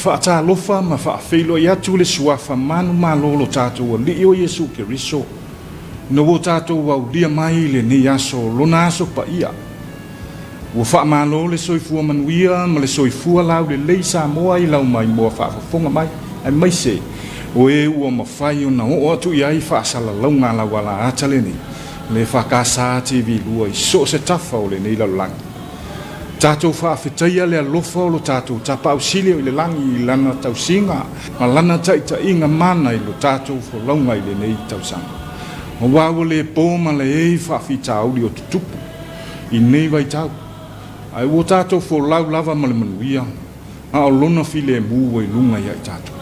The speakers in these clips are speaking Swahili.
whaata lofa ma whaafeilo i atu le suafa manu malolo tātou li o Yesu Keriso. Na wo tātou wau lia mai le ni aso lona aso pa ia. Wo whaamalo le soifua manuia ma le soifua lau le lei Samoa i lau mai mua whaafafonga mai. Ai mai se, o e ua mawhai o na o atu i ai whaasala lau ngā lau wala atale ni. Le EFKS TV2 i so se tafa o le nei lau langi. Tātou whaafetaia le alofa o lo tātou tapa au sile o le langi i lana tausinga, ma lana taita inga mana i lo tātou fo launga i le nei tausanga. Ma wawo le pōma le ei whaafita auli o tutupu, i nei vai tau. Ai o tātou fo lau lava ma le manuia, a o lona file mua i lunga i ai tātou.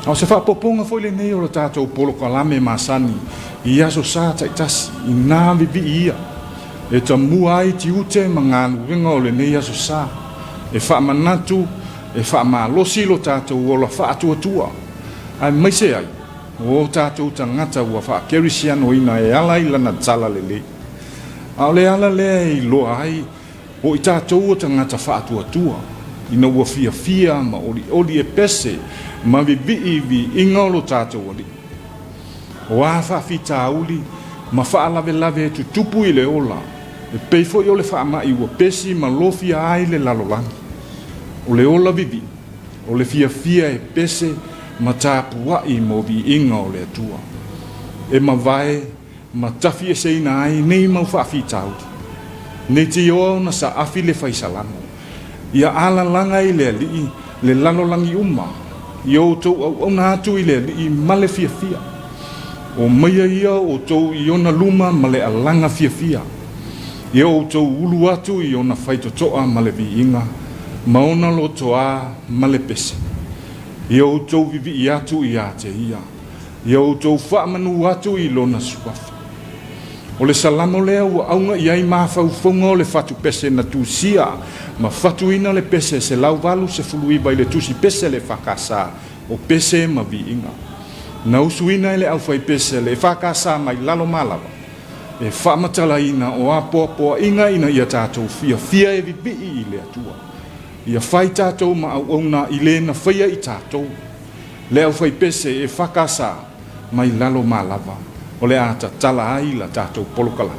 Au se whaapoponga fo le nei o lo tātou polo kalame masani, i aso sā taitasi, i nā Vivi'i Ia. E ta mua ai ti ute ma ngā luenga o le nei aso sā. E whaamanatu, e whaamalosi lo tātou o la whaatua. Ai maise ai, o tātou ta ngata ua whaakerisiano ina e ala i lana tala le le. Ao le ala le i loa ai, o i tātou o ta ngata whaatua. Ina ua fia ma oli e pese, ma Vivi'i inga o lo tātou oli. O a whaafita auli, ma whaalave tu tupu i le ola. E peifo i o le whaamai ua pesi ma lofia ai le lalolangi. O le ola Vivi'i, o le fia e pese ma tāpua i mo vi inga o le atua. E ma vai, ma tafi e seina ai nei mau whaafita auli. Nei te o na sa afi le whaisalamo. Ia ala langa i le alii, le lalolangi uma. I o tau au nātu i le alii ma le fia. O maia ia o tau i ona luma ma le alanga fia. Ia o tau ulu atu i ona whaitotoa ma le vi inga, ma ona lo toa ma le pese. Ia o tau Vivi'i atu i a te ia. Ia o tau whaamanu atu i lona suafa. O le salamo lea ua aunga i ai mawhaufonga o le whatu pese na tūsia, ma whatu ina le pese se lau walu se fuluiba i le tūsi pese le whakasa, o pese ma vi inga. Na usuina ele au fai pese le EFKS mai lalo malawa. E whaamatala ina o apoa inga ina ia tātou fia e Vivi'i i le atua. Ia whai tātou ma au ona i le na whaia i tātou. Le au fai pese e EFKS mai lalo malawa. O le ata tala ai la tātou polokala.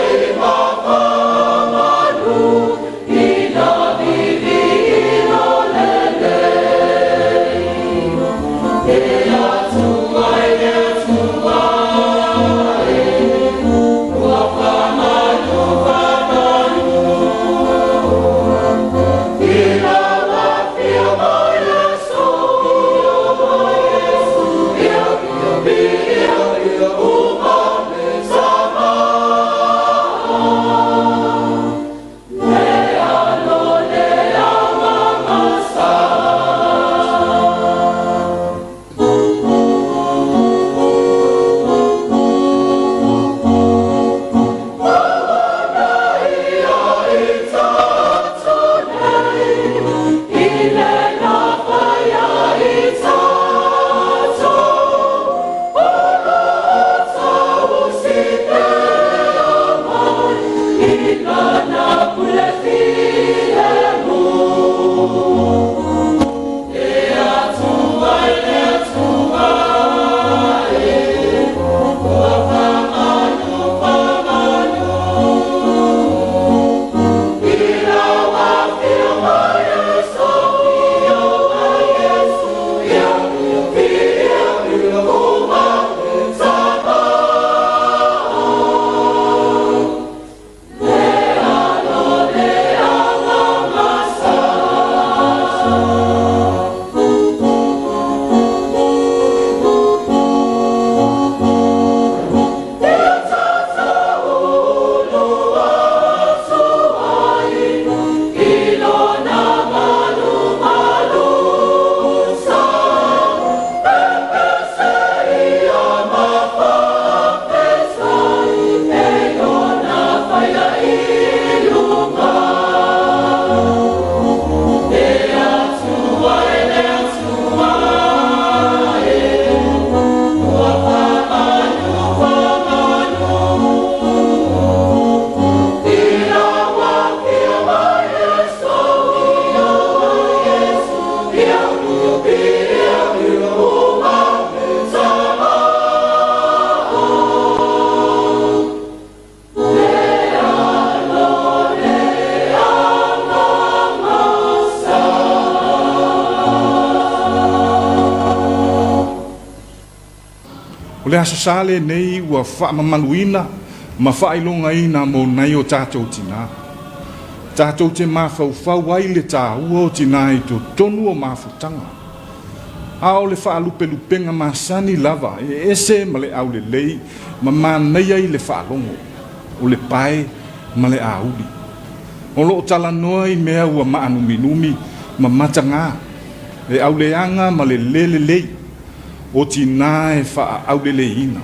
Hey! O le aso sale nei ua whaamamaluina, ma whailongaina mo nei o tātou tina. Tātou te mawhau ai le tā ua o tina i tō tonu o mawhutanga. A o le whaalupelupenga masani lava, e ese ma le au le lei, ma mānei ai le whaalongo, o le pae ma le auli. O lo tala noa i mea ua maanuminumi, ma matanga, le au le anga ma le lei, o tina e wha au le leina,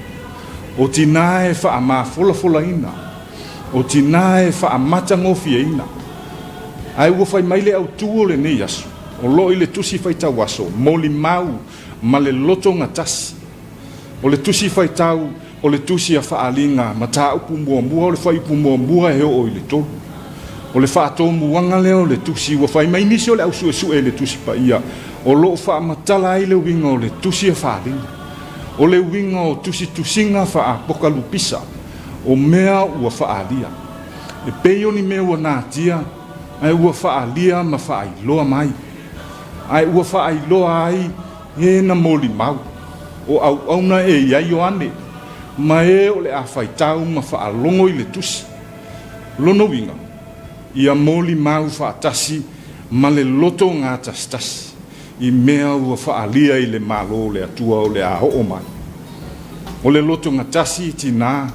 o tina e wha ma fola ina, o tina e wha matangofia ina. Ai ua whai mai le au tuo le nei asu, o lo i le tusi whai tau aso, moli mau ma le loto ngatasi. O le tusi whai tau, o le tusi a whaalinga, ma tā upu mua, o le whai upu mua heo o i le tolu. O le wha tō muanga leo le tusi, ua whai mai nisi o le au sue le tusi pa ia, o lo wha matala ai le winga o le tusi a whaalinga. O le winga o tusi tusinga wha a poka lupisa, o mea ua whaalia. E peio ni mea ua nātia, ai ua whaalia ma whaailoa mai. Ai ua whaailoa ai e na moli mau. O au auna e iai o ane. Ma e o le a whaitau ma whaalongo i le tusi. Lono winga. Ia moli mau whaatasi ma le loto ngā tastasi. I mea ua whaalia i le malo le atua o le a ho o mai. O le loto ngā tasi tina.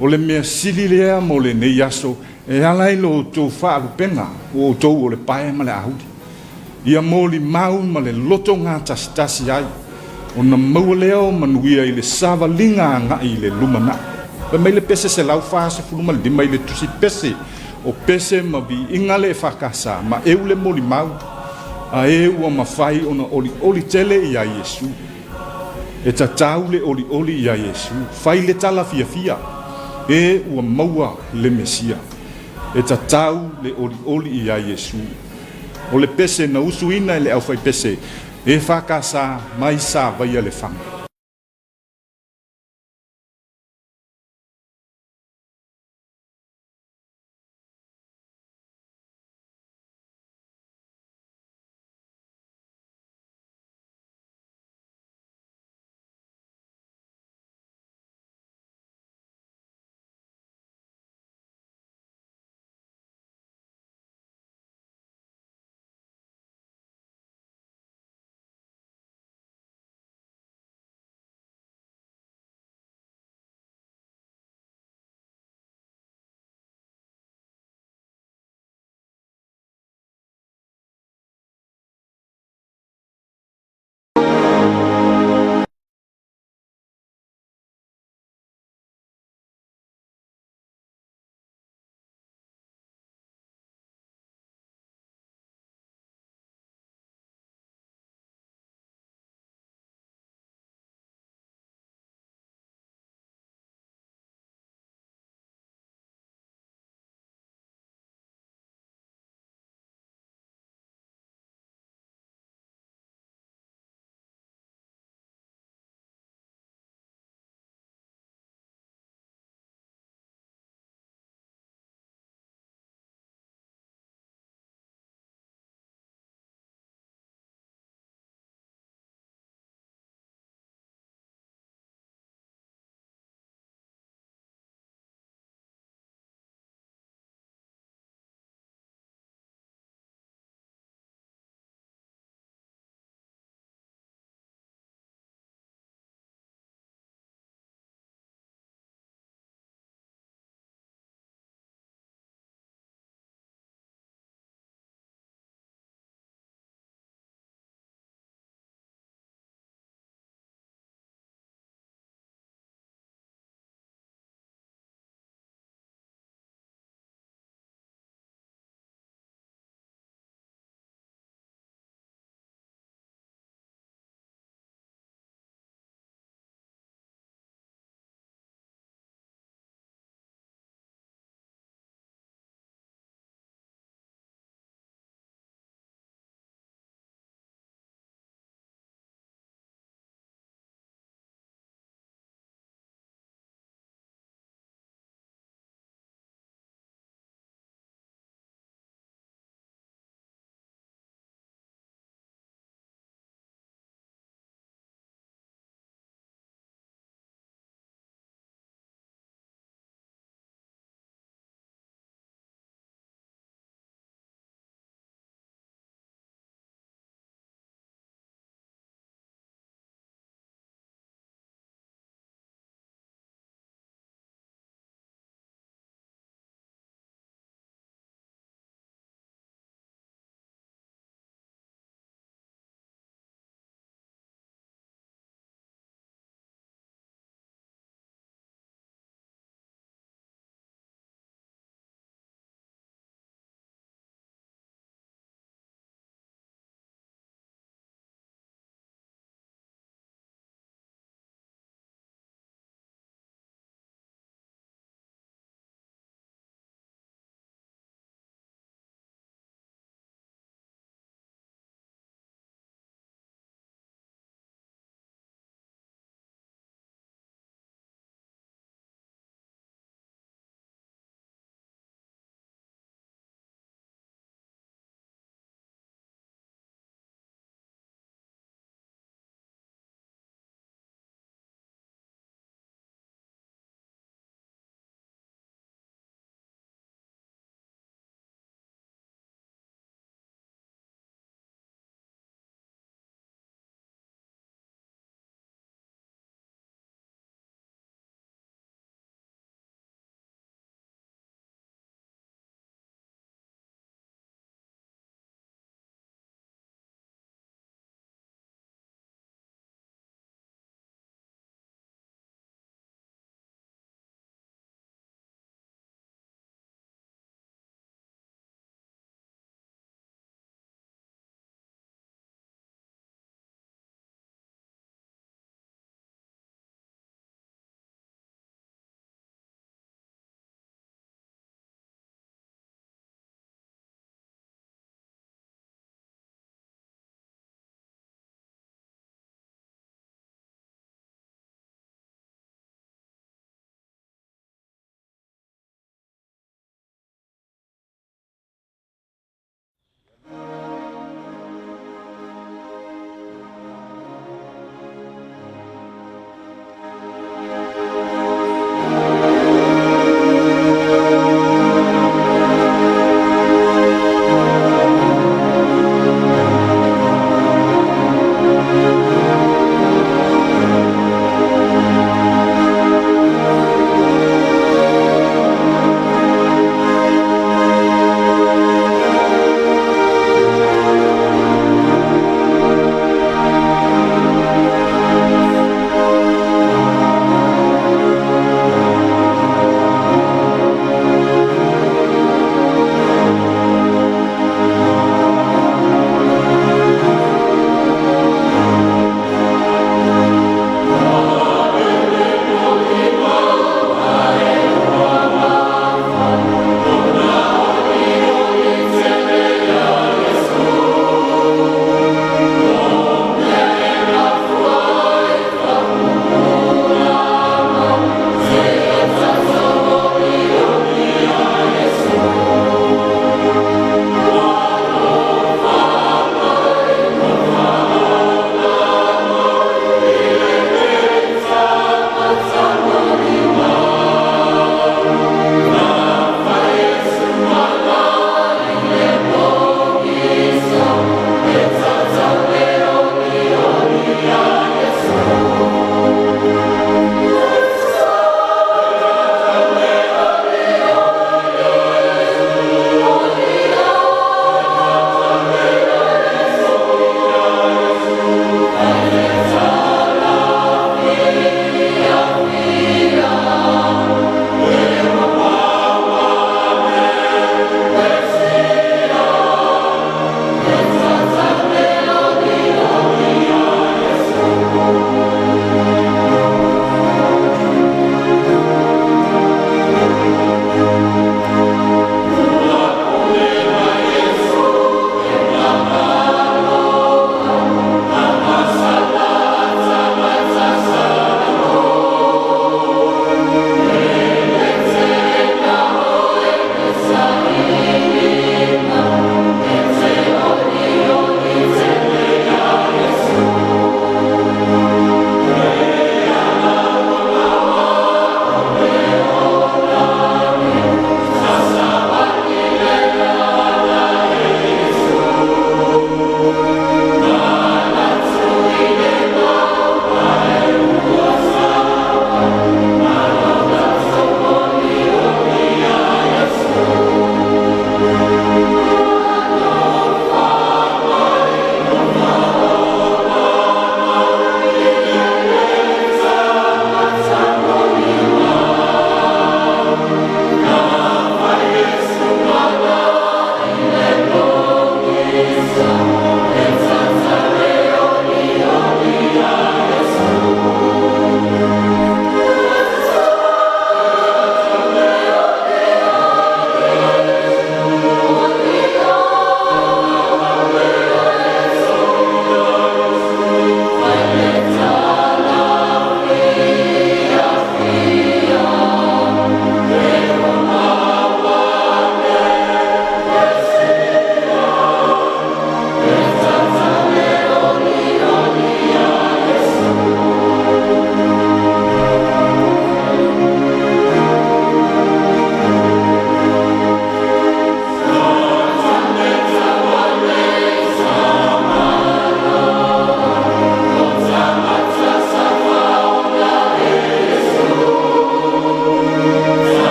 O le mea sili lea mo le nei aso. E alai lo tō whaalupenga o tō o le pae ma le ahuri. Ia moli mau ma le loto ngā tasi ai. O na maua leo manuia i le savalinga ngā i le lumana. Pa mai le pese se lau whaase fuluma le mai le tusi pese. O pese ma vi inga le whakasa ma eu le moli mau. A e ua mawhai o na oli tele i a Yesu. E ta tau le oli i a Yesu. Whai le tala fia. E ua maua le Mesia. E ta tau le oli i a Yesu. O le pese na usuina le au fai pese. E whakasa mai sa vai le whanga.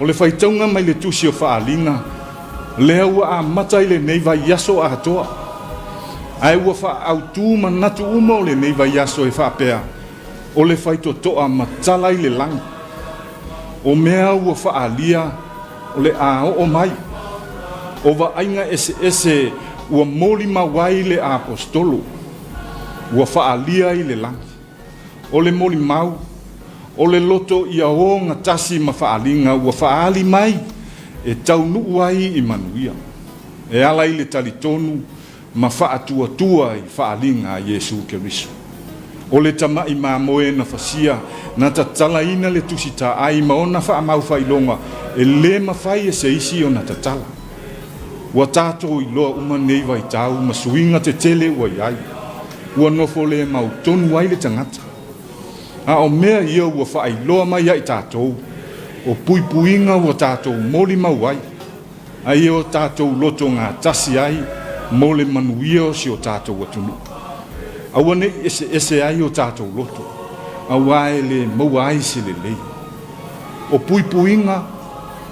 O le whaitaunga mai le tusi o whaalinga. Lea ua a matai le nei vai yaso a toa. Ai ua wha au tū manatu uma o le nei vai yaso e whaapea. O le whaito toa matala i le lang. O mea ua whaalia o le a o mai. O wa ainga ese ua moli mawai le apostolo. Ua whaalia i le lang. O le moli mau. O le loto ia o ngatasi ma whaalinga ua whaali mai. E tau nuu ai i manuia. E ala i le talitonu ma whaatua tua i whaalinga a Yesu Keriso. O le tamai ma moe na whasia na tatala ina le tusita ai ma ona whaamau whailonga e le mawhai e se isi o na tatala. Ua tātou i loa uma nei vai tau ma suinga te tele ua iai. Ua nofo le mau tonu ai le tangata. A o mea ia ua whailoa mai ai tātou. O puipuinga o tātou moli mauai. Ai o tātou loto ngā tasi ai, mole manuia o si o tātou atunu. Awa ne ese ai o tātou loto. Awa e le mauai se le lei. O puipuinga,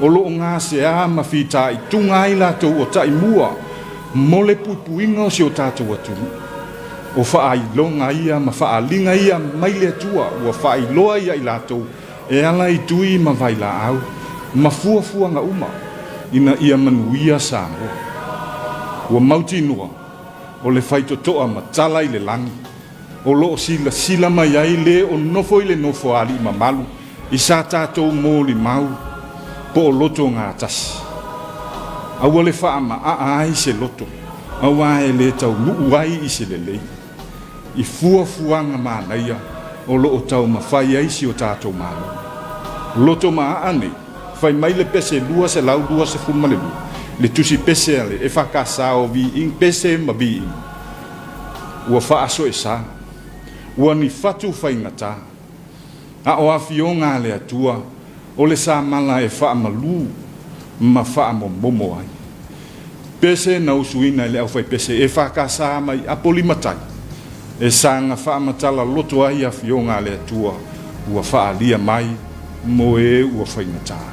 o loo ngā se a mawhita i tunga ai lātou o tai mua, mole puipuinga o si o tātou atunu. O whaai ia, ma whaalinga ia maile atua, ua whaai loa ia i lātou, e ala i tui ma vai la au, ma fuafua nga uma, ina ia manuia Samoa. Ua mauti inua, o le whaito toa ma tala i le langi, o loo sila mai ai le o nofo i le nofo ali ma malu, i sa tātou mō li mau, po o loto ngā tasi. Aua le wha ma ai se loto, awa e le tau nuu ai i se le lei, i fuafuanga mānaia, o loo tau ma whai aisi o tātou mālo. Loto ma ane, whai mai le pese lua se lau lua se fuma le lua. Le tusi pese ale, e whakasa o vi ing pese ma vi ing. Ua whaaso e sa, ua ni whatu whai ngata. A o awhionga le atua, o le sa mala e wha malu, ma wha momo ai. Pese na usuina le au whai pese, e whakasa mai apoli matai. E sanga whaamatala loto ai a whionga le atua, ua whaalia mai, mo e ua whaingataa.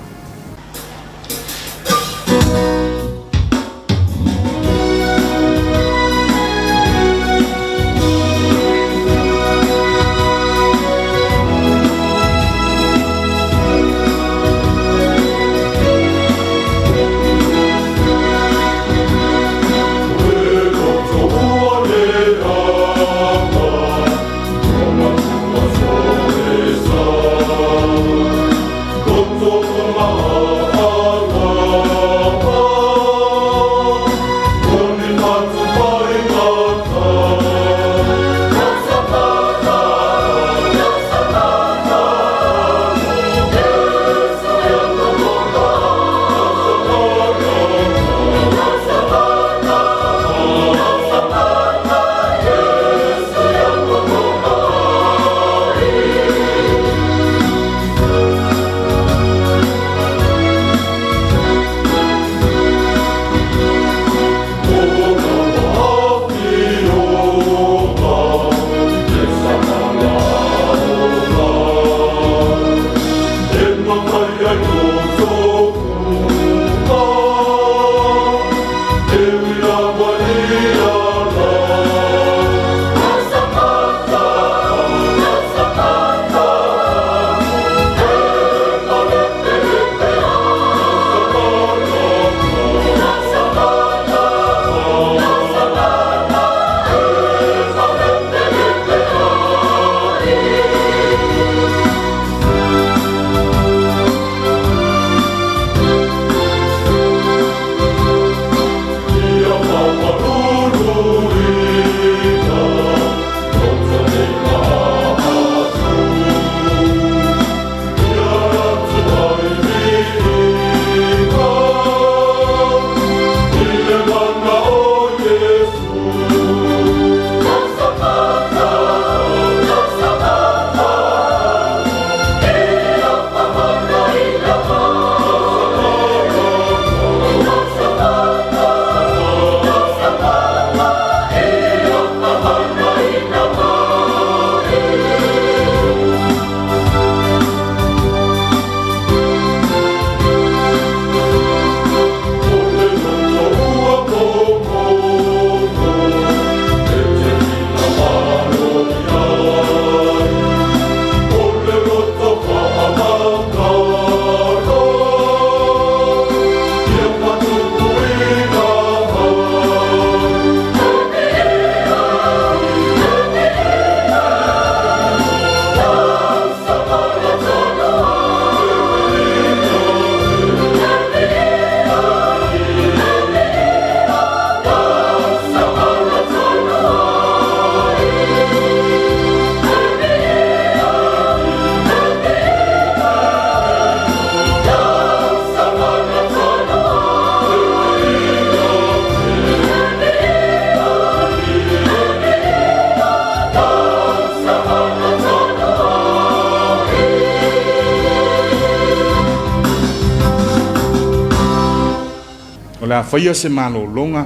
la faia se malo longa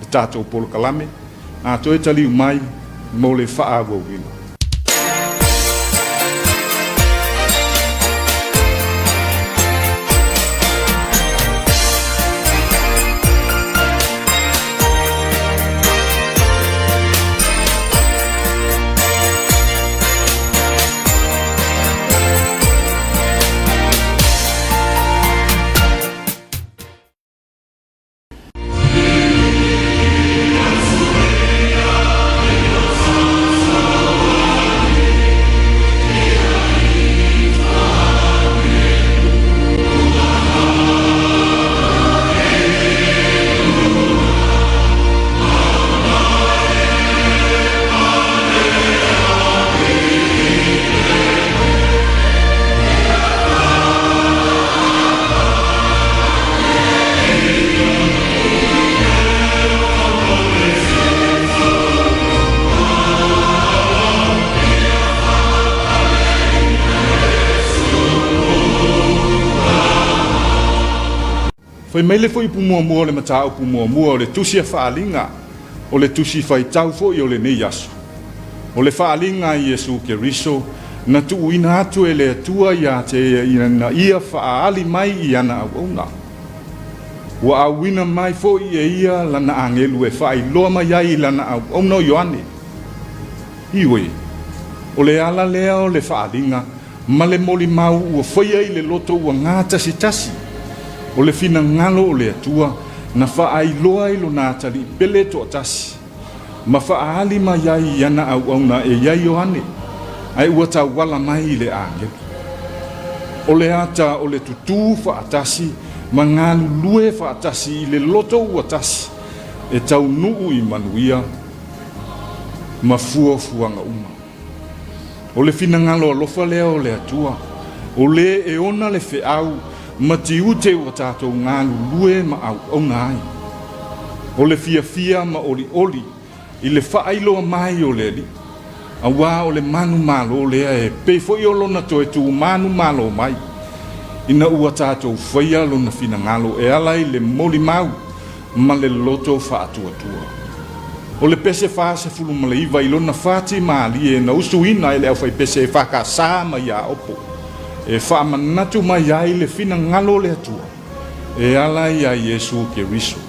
tato pol kalame a to tali mai mo le fa avo vila foi mele foi pu mo le mata pu mo le tusi fa alinga o le tusi fai tau fo yo le nei yaso o le fa alinga Yesu ke riso na tu ina atu ele tua ya te ina ia fa ali mai iana ona wa awina mai fo ia lana angelu e fa i lo mai ai lana ono yoane iwe o le ala lea o le fa alinga ma le moli mau o foi ai le loto wa ngata sitasi o le fina ngalo o le atua na fa ai loa i lo na tali pele to tasi ma fa ali ma yai yana au na e yai yohane ai wata wala mai le ange o le ata o le tutu fa atasi ma ngalu lue fa atasi le loto ua tasi e tau nuu i manuia ma fua fuanga uma o le fina ngalo alofa lea o le atua o le e ona le fe au mati ute o tato ngalu lue ma au ngai o le fia ma oli i le whaailo mai o le li a wā o le manu malo lea e pe fo i olona to e tu manu malo mai ina ua tato whaia lona fina ngalo e alai le moli mau ma le loto whaatua o le pese whaase fulu ma le iwa i lona whati maali e na usu ina e le au whai pese e whaka sā ma ia opo e wha manatu mai ai le fina ngalo le atua e ala ia Yesu ke riso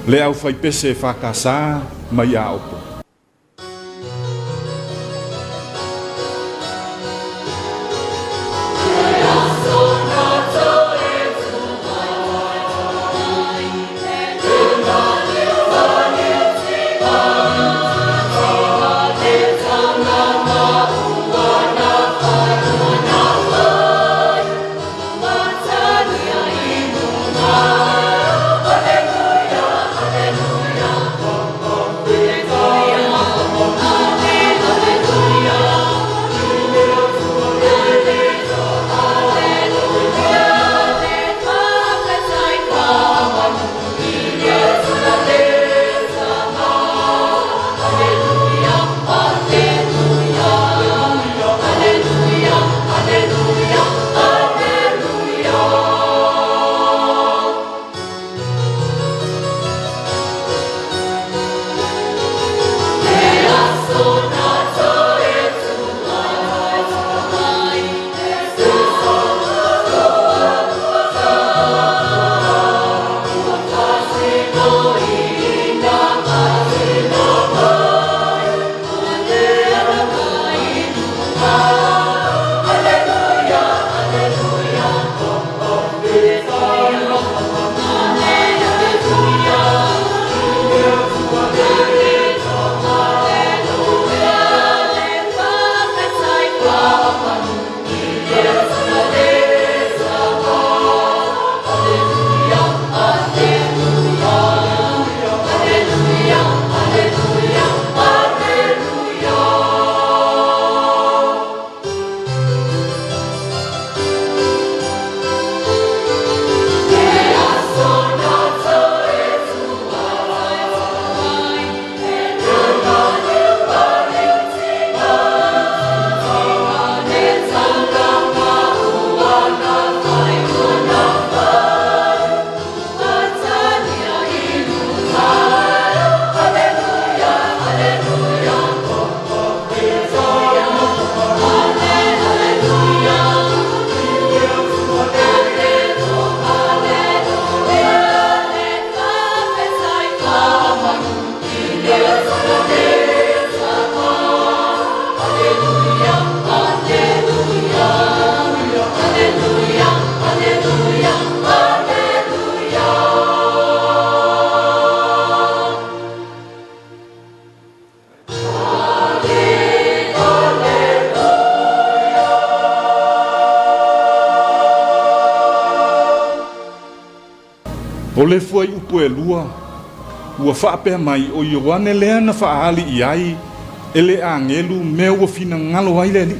le au whai pese e whakasa mai a opo O le fuai upu e lua, ua whaapea mai o Ioane lea na whaali i ai, ele a ngelu mea ua fina ngalo ai le li.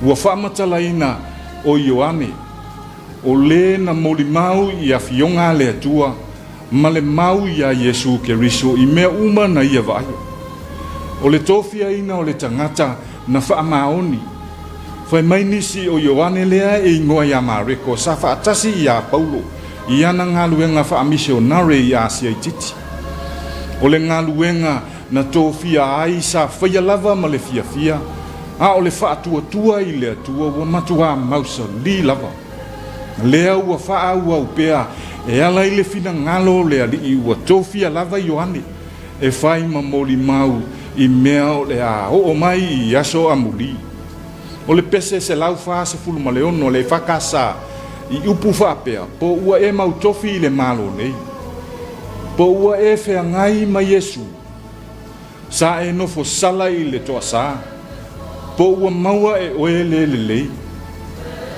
Ua whaamatalaina o Ioane, o le na molimau i a fionga le atua, ma le mau i a Yesu Keriso i mea uma na ia vai. O le tofia ina o le tangata na whaamaoni, whai mai nisi o Ioane lea e ingoa i a Mareko, sa whaatasi i a Paulo, i ana ngā luenga wha Missionary i Asia i titi. O le ngā luenga na tōwhia ai sa whaia lava ma le fia, a o le wha atua i le atua ua matua mausa li lava. Lea ua wha ua upea e ala i le fina ngalo lea li i ua tōwhia lava i Ioane, e whai ma moli mau i mea o le a o mai i aso amuli. O le pese se lau wha se fulu ma leono le whakasa i upu whapea, po ua e mau tofi i le malo nei. Po ua e whea ngai ma Yesu, sa e nofo sala i le toa sa. Po ua maua e oe le lei,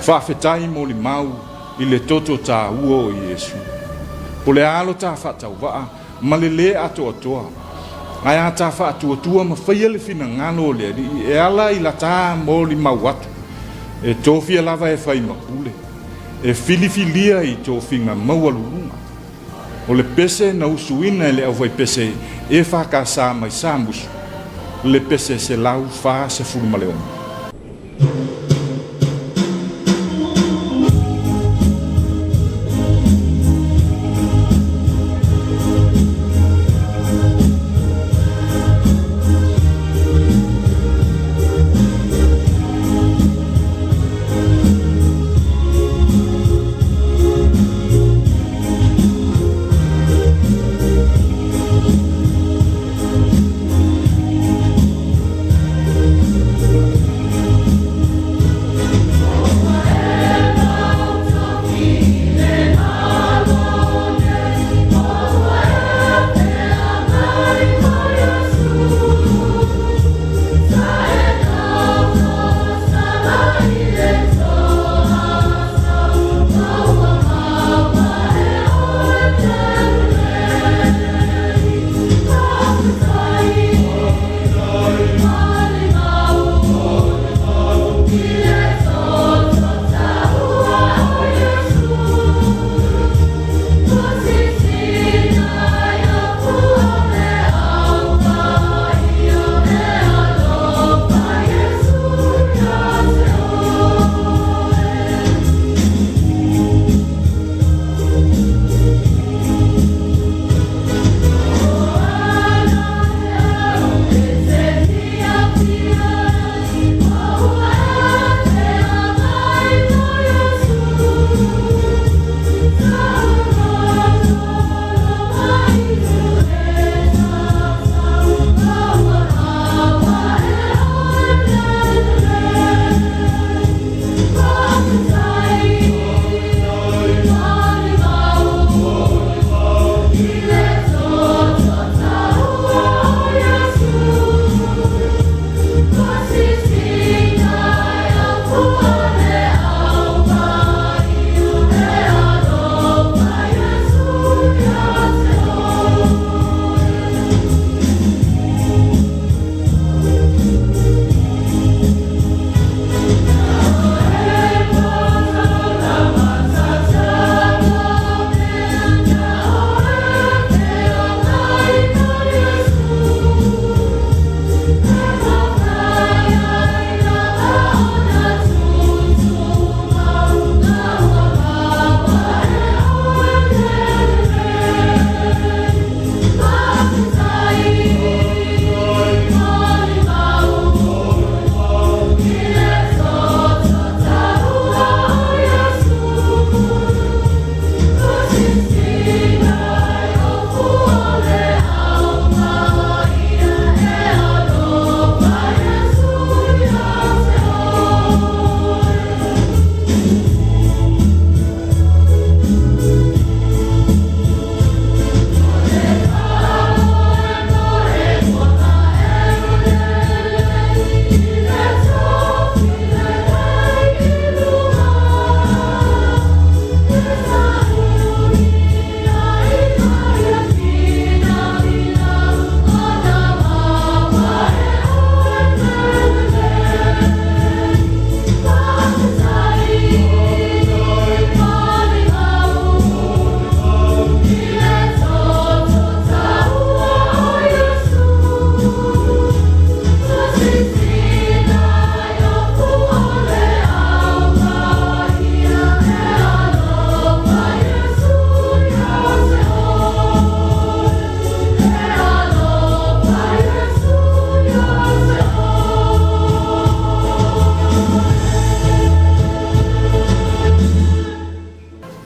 whawhetai mo li mau i le toto tā ua o Yesu. Po le alo tā whatau waa, ma le le ato atoa. Ai a tā whaatua ma whaia le fina ngalo le e ala i la tā mo li mau atu. E tōwhia lava e whai mapule. E filifilia i tō whinga maualurunga. O le pese na usuina e le au vai pese e whakasa mai sa musu. Le pese se lau wha se furumaleona.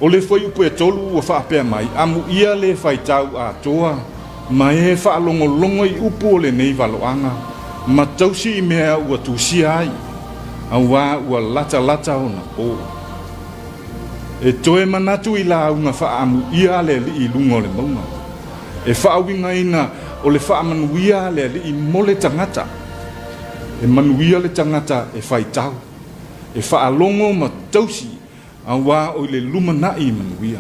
O le foi upu e tolu ua whaapea mai, amu ia le whai tau a toa, ma e whaalongolongo I upu o le nei waloanga, ma tausi I mea ua tūsia ai, a ua lata o na po. E toe manatu I la unga whaamu ia le li I lungo le maunga. E whaawinga ina o le whaamanuia le li I mole tangata. E manuia le tangata e whai tau. E whaalongo ma tausi, a o le lumanai manuia.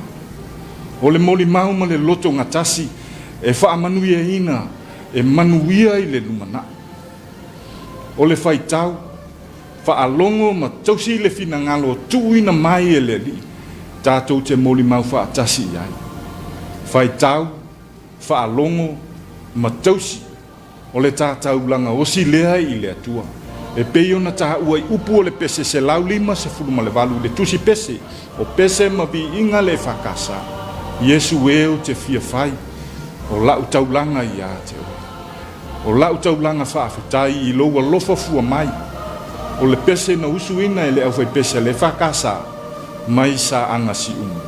O le moli mau ma le loto ngatasi, e whaamanuia ina, e manuia I le lumanai. O le whai tau, whaalongo ma tausi le finangalo tuina mai e le li. Tātou te moli mau whaatasi ai. Whai tau, whaalongo, ma tausi, o le tātou langa osi lea I le atua. E peio na taha ua I upu o le pese se lau lima se fulu ma le walu le tusi pese, o pese ma vi inga le whakasa. Yesu eo te fia whai, o lau taulanga I a te o. O lau taulanga whaafitai I loua lofa fua mai, o le pese na usuina e le au whai pese le whakasa, mai sa anga si umu.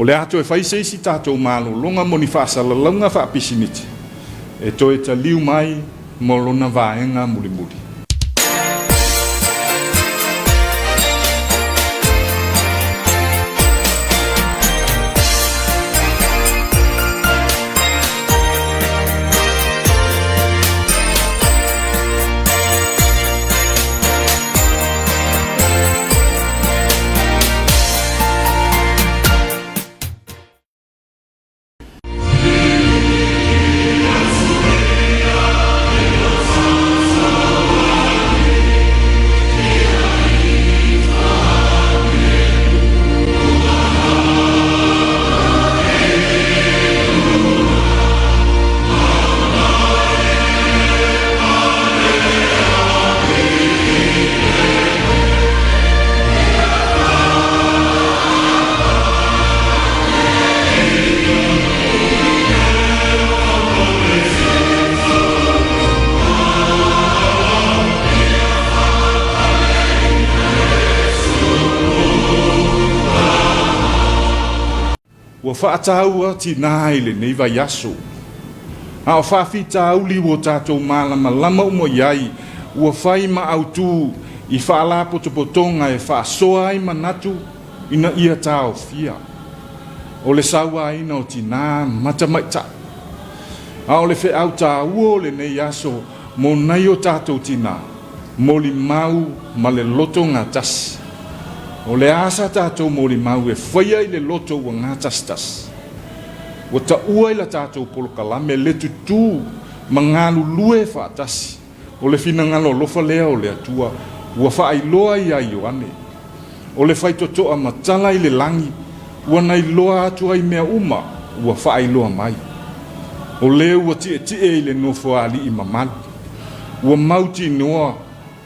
O le ato e whai seisi tātou mālo longa moni whaasala launga wha pisiniti. E toi ta liu mai mo lona vaenga muli muli. Ua whaataua ti nāile nei vai aso. A o whawhita auli o tātou mālama lama umo iai, ua whai ma autū i whaala potopotonga e whaasoa ai manatu ina ia tāo fia. O le saua ina o ti nā matamaita. A o le whe au tā uo le nei aso mo nei o tātou tina, mo li mau ma le loto ngā tasi. O le asa tātou mori mau e whaia i le loto wa ngā tastas. Wa ta ua i la tātou polokalame le tutu ma ngā lulue whaatasi. O le whina ngalo lofa lea o le atua, ua whaai loa i ai o ane. O le whai totoa matala i le langi, ua nei loa atua i mea uma, ua whaai loa mai. O le ua tie i le nofo ali i mamalu. Ua mauti noa,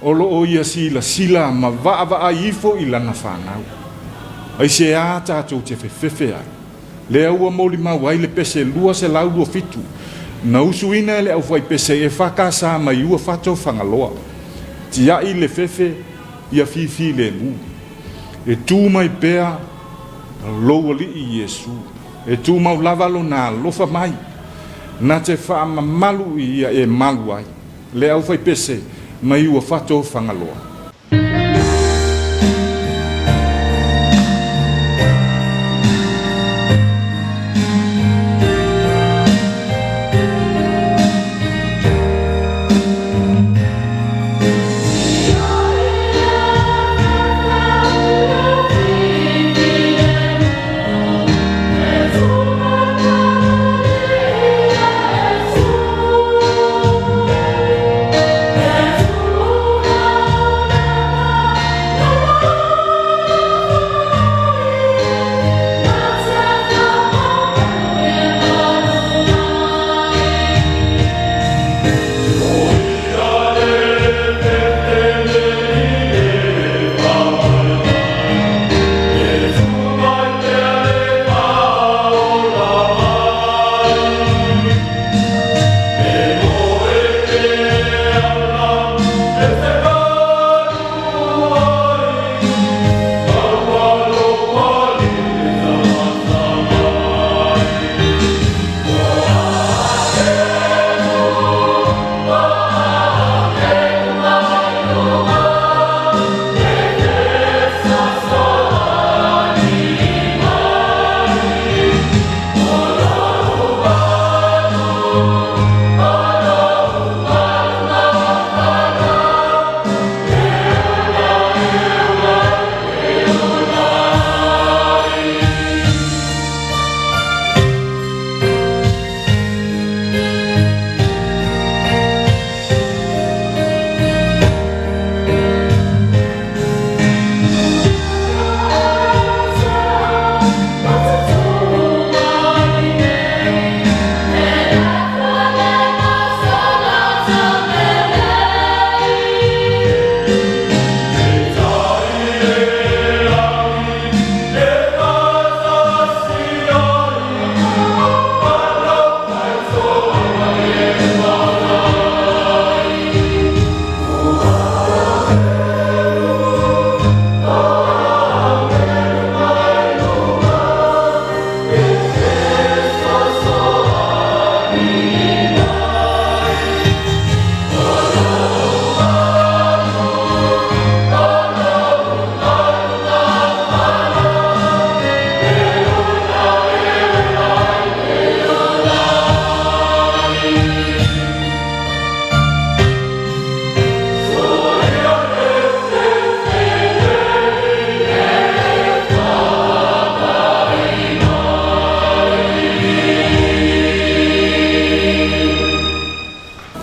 o lo o ia sila ma vaa ifo i lana whanau. Ai se a tātou te whewhewe ai. Lea ua moli mau ai le pese lua se lau lua fitu. Na usuina le au whai pese e whakasa mai ua whatou whangaloa. Ti ai le whewhe ia fifi le mu. E tū mai pēa loa li i Yesu. E tū mau lavalo nā lofa mai. Na te whaamamalu i ia e malu ai. Le au whai pese mai ua whatou whangaloa.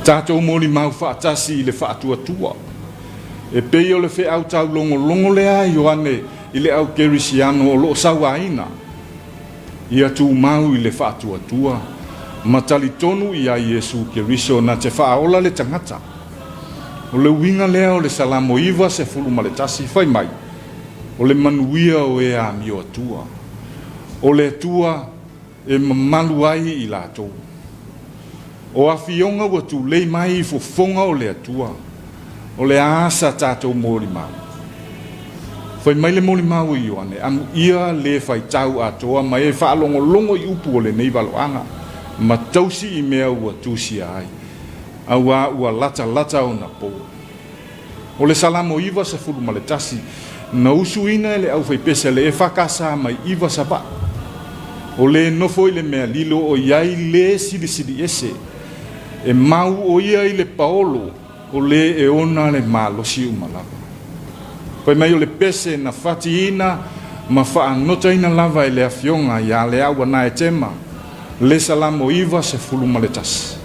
Tātou moli mau whaatasi i le whaatua. E pei o le whi au tau longo lea i oane i le au kerisiano o loo sawaina. Ia tū mau i le whaatua. Matali tonu i a Iesu Keriso na te whaaola le tangata. O le winga lea o le salamo iwa se fulu ma le tasi whai mai. O le manuia o e a mio atua. O le atua e mamalu ai i lātou. O a fionga wa tu lei mai i fofonga o le atua. O le asa tātou mōri mau. Whai mai le mōri mau i oane. Anu ia le whai tau atoa mai e whaalongo i upu o le nei waloanga. Ma tausi i mea ua tūsi ai. Aua ua lata o na pō. O le salamo iwa sa fulu ma le tasi. Na usu ina le au whai pese le e whakasa mai iwa sa ba. O le nofo i le mea lilo o iai le sili ese. E mau o ia i le paolo o le e ona le malosi umalava. Pai mai o le pese na fati ina ma wha nota ina lava i le afionga ia le awa na e tema. Le salamo iwa se fulu ma le tasi.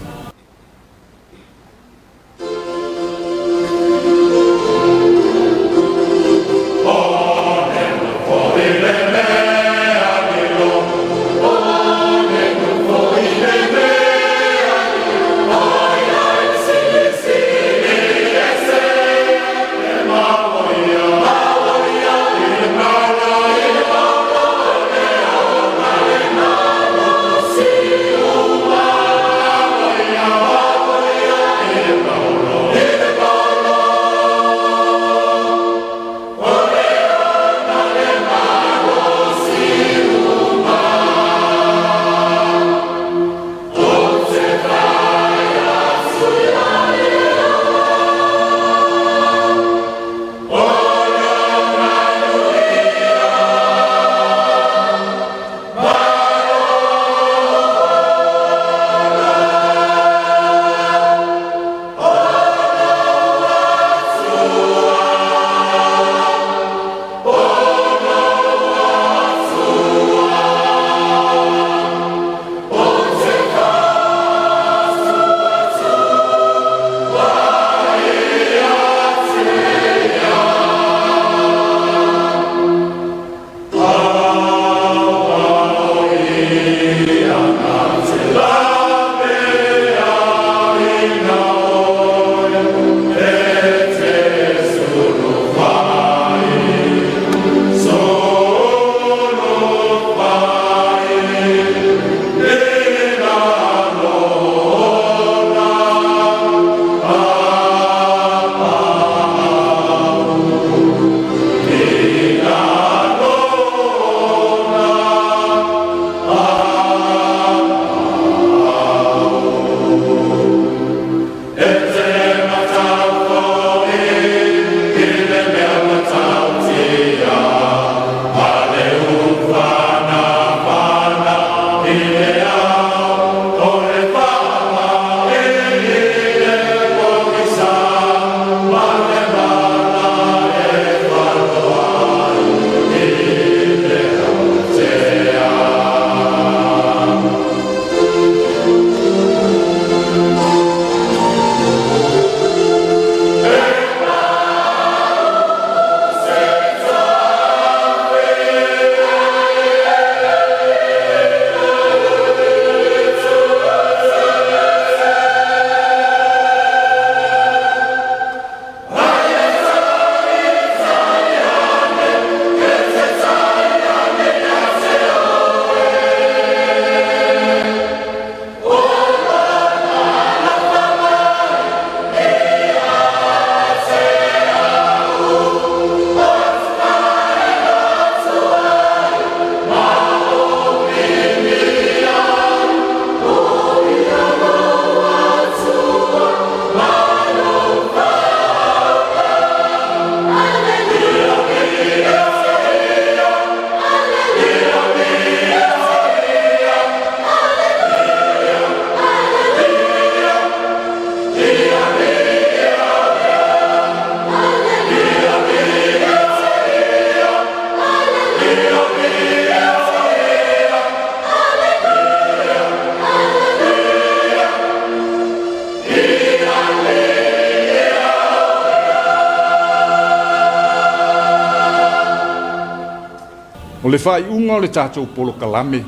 O le whai unga o le tātou polo kalame.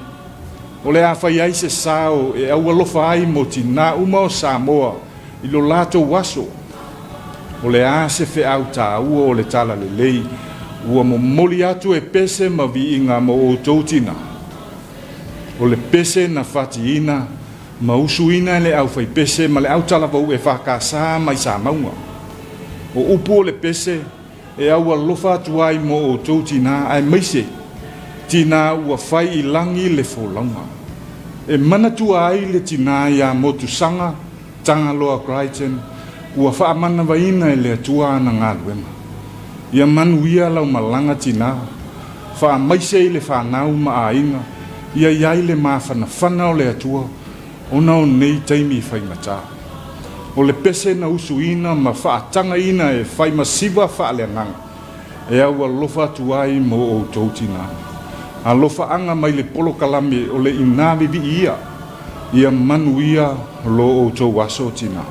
O le a whai ai se sao e au alofa ai mo tina uma o Samoa I lo lato waso. O le a se fe au tā ua o le tala le lei. Ua mo moli atu e pese ma vi inga mo o tautina. O le pese na fati ina, ma usu ina le au fai pese ma le au tala vau e whakasa mai sa maunga. O upu o le pese e au alofa atu ai mo o tautina ai maise. Tina ua fai I langi le folaunga. E manatua ai le tina ia motu sanga, tanga loa Crichton, ua wha amana waina e le atua na ngā luenga. Ia manuia lau malanga tina, wha maise I le whanau ma a inga, ia iai le mawhana whana o le atua, ona o nei taimi whai mata. O le pese na usu ina ma wha atanga ina e whai masiva wha le ngang, e au alofa tuai mo o tautina. Alofa anga mai le polo kalame o le ina Vivi'i Ia, ia manuia lo o tau waso tina.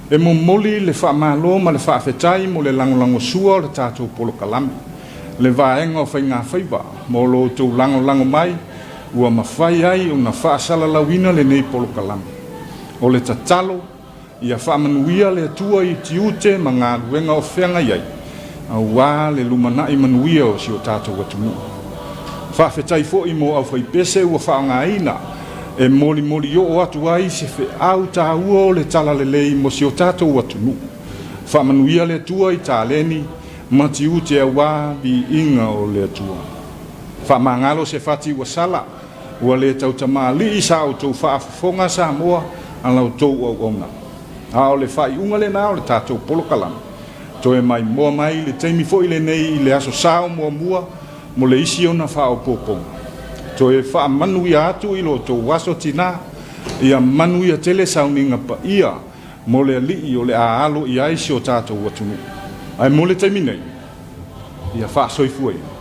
e mo moli le whaamalo ma le whaafetai mo le lango sua o le tātou polokalami. Le vaenga o whainga whaiva mo lo tau lango mai ua mawhai ai o na whaasala lawina le nei polokalami. O le tatalo ia whaamanuia le atua i tiute ma ngā ruenga o whenga iai. A wā le lumana i manuia o si o tātou atunu. Whaafetai fo i mo au whaipese ua whaanga ina e moli o atu ai se fe au tā ua o le tala le lei mo si o tātou atunu. Whaamanuia le atua i tā leni ma tiute a wā bi inga o le atua. Whaamangalo se whati ua sala ua le tau tamali i sa o tau whaafonga Samoa a lau tau au ona. A o le whai unga le nā o le tātou polokalami. To e mai moa mai le teimi fo i le nei i le aso sao mua mo le isi o na whao pōponga. To e wha manu ia atu i lo tō waso tina ia manu ia tele sauninga pa ia mo le alii o le aalo i aisi o tātou watunu. Ai mo le teimi nei ia wha soifua ia.